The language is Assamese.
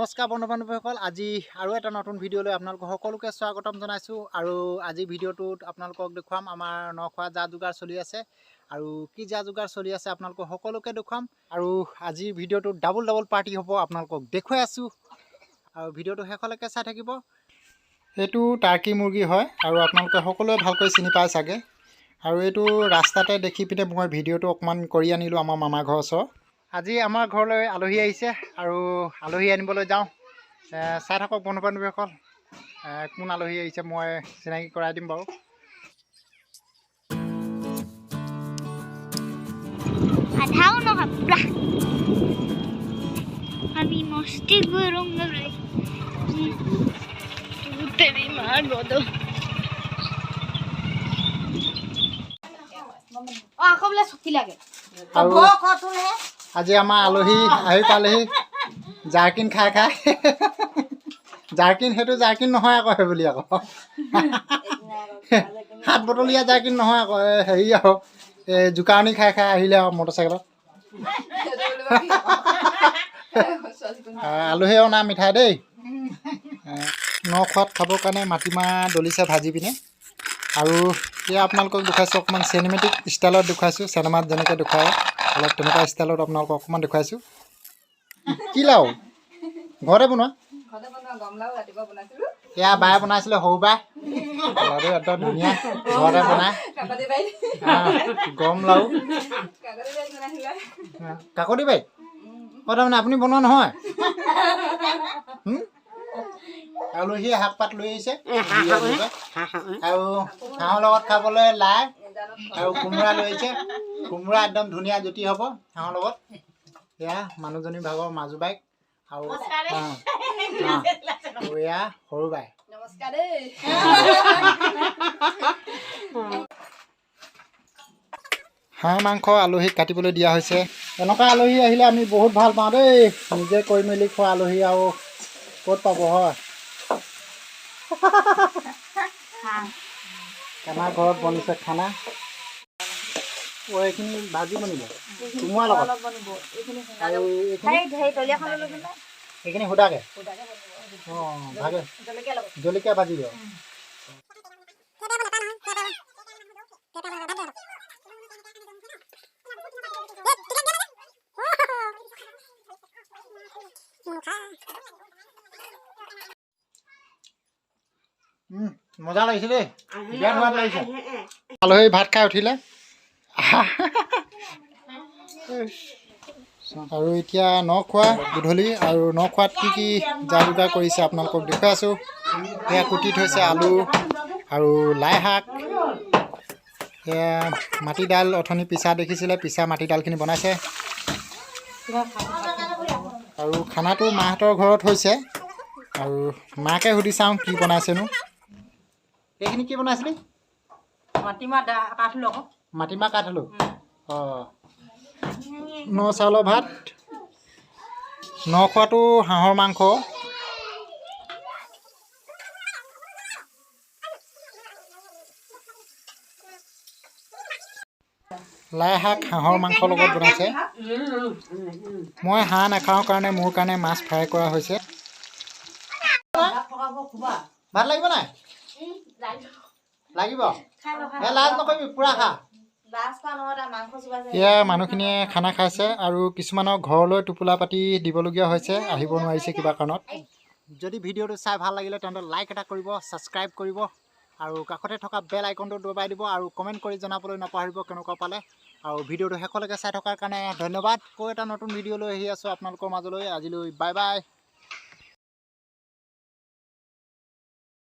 নমস্কাৰ বন্ধু-বান্ধৱীসকল, আজি আৰু এটা নতুন ভিডিঅ'লৈ আপোনালোকক সকলোকে স্বাগতম জনাইছোঁ। আৰু আজি ভিডিঅ'টোত আপোনালোকক দেখুৱাম আমাৰ নখোৱা যা যোগাৰ চলি আছে আৰু কি যা যোগাৰ চলি আছে আপোনালোকক সকলোকে দেখুৱাম। আৰু আজি ভিডিঅ'টোত ডাবল পাৰ্টি হ'ব, আপোনালোকক দেখুৱাই আছোঁ আৰু ভিডিঅ'টো শেষলৈকে চাই থাকিব। এইটো টাৰ্কি মুৰ্গী হয় আৰু আপোনালোকে সকলোৱে ভালকৈ চিনি পায় চাগে। আৰু এইটো ৰাস্তাতে দেখি পিনে মই ভিডিঅ'টো অকণমান কৰি আনিলোঁ আমাৰ মামাৰ ঘৰৰ ওচৰ। আজি আমাৰ ঘৰলৈ আলহী আহিছে আৰু আলহী আনিবলৈ যাওঁ। চাই থাকক বন্ধু-বান্ধৱীসকল, কোন আলহী আহিছে মই চিনাকি কৰাই দিম বাৰু। আমি মস্তি কৰুंगा रे तू तेरी मार बोलो আকবলে সুকি লাগে আজি আমাৰ আলহী আহি পালেহি। জাৰকিন খাই জাৰকিন, সেইটো জাৰকিন নহয় আকৌ, সেই বুলি আকৌ 7 বটলীয়া জাৰকিন নহয় আকৌ, হেৰি আকৌ এই জোকাৰণি খাই আহিলে আৰু মটৰচাইকেলত। আলহী অনা মিঠাই দেই। নখোৱাত খাবৰ কাৰণে মাটিমাহ দলিছে ভাজি পিনে। আৰু এয়া আপোনালোকক দেখুৱাইছোঁ অকণমান চিনেমেটিক ষ্টাইলত দেখুৱাইছোঁ, চিনেমাত যেনেকৈ দেখুৱায় অলপ তেনেকুৱা ষ্টাইলত আপোনালোকক অকণমান দেখুৱাইছোঁ। কি লাও ঘৰতে বনোৱা? এয়া বায়ে বনাইছিলে, সৰু বাই একদম ধুনীয়া ঘৰতে বনাই। গম লাও কাকতি বাৰীত তাৰমানে আপুনি বনোৱা নহয়? আলহীয়ে শাক পাত লৈ আহিছে আৰু হাঁহৰ লগত খাবলৈ লাই আৰু কোমোৰা লৈ আহিছে। কোমোৰা একদম ধুনীয়া জুতি হ'ব হাঁহৰ লগত। এয়া মানুহজনী ভাগৰ মাজু বাইক আৰু এয়া সৰু বাই। হাঁহ মাংস আলহীক কাটিবলৈ দিয়া হৈছে। এনেকুৱা আলহী আহিলে আমি বহুত ভাল পাওঁ দেই। নিজে কৰি মেলি খোৱা আলহী আৰু ক'ত পাব হয়। আমাৰ ঘৰত বনিছে খানা। এইখিনি ভাজি বনিব কোমোৰাৰ লগত আৰু এইখিনি সুদাকে ভাগে জলকীয়া ভাজি দিয়ক। মজা লাগিছে দেই, বিৰাট সোৱাদ লাগিছে। আলহী ভাত খাই উঠিলে আৰু এতিয়া নখোৱা গধূলি। আৰু নখোৱাত কি যা যোগাৰ কৰিছে আপোনালোকক দেখুৱাই আছোঁ। সেয়া কুটি থৈছে আলু আৰু লাই শাক, সেয়া মাটি দাইল অথনি পিছা দেখিছিলে, পিছা মাটি দাইলখিনি বনাইছে। আৰু খানাটো মাহঁতৰ ঘৰত হৈছে আৰু মাকে সুধি চাওঁ কি বনাইছেনো। এইখিনি কি বনাইছিলি? মাটিমাহ কাঠআলু। ন চাউলৰ ভাত, নখোৱাটো হাঁহৰ মাংস, লাই শাক হাঁহৰ মাংসৰ লগত বনাইছে। মই হাঁহ নাখাওঁ কাৰণে মোৰ কাৰণে মাছ ফ্ৰাই কৰা হৈছে। ভাত লাগিব নাই? লাগিব। লাজ নকৰিবি, পুৰা খা। এয়া মানুহখিনিয়ে খানা খাইছে আৰু কিছুমানৰ ঘৰলৈ টোপোলা পাতি দিবলগীয়া হৈছে, আহিব নোৱাৰিছে কিবা কাৰণত। যদি ভিডিঅ'টো চাই ভাল লাগিলে তেন্তে লাইক এটা কৰিব, ছাবস্ক্ৰাইব কৰিব আৰু কাষতে থকা বেল আইকনটো দবাই দিব আৰু কমেণ্ট কৰি জনাবলৈ নাপাহৰিব কেনেকুৱা পালে। আৰু ভিডিঅ'টো শেষলৈকে চাই থকাৰ কাৰণে ধন্যবাদ। আকৌ এটা নতুন ভিডিঅ' লৈ আহি আছোঁ আপোনালোকৰ মাজলৈ। আজিলৈ বাই বাই।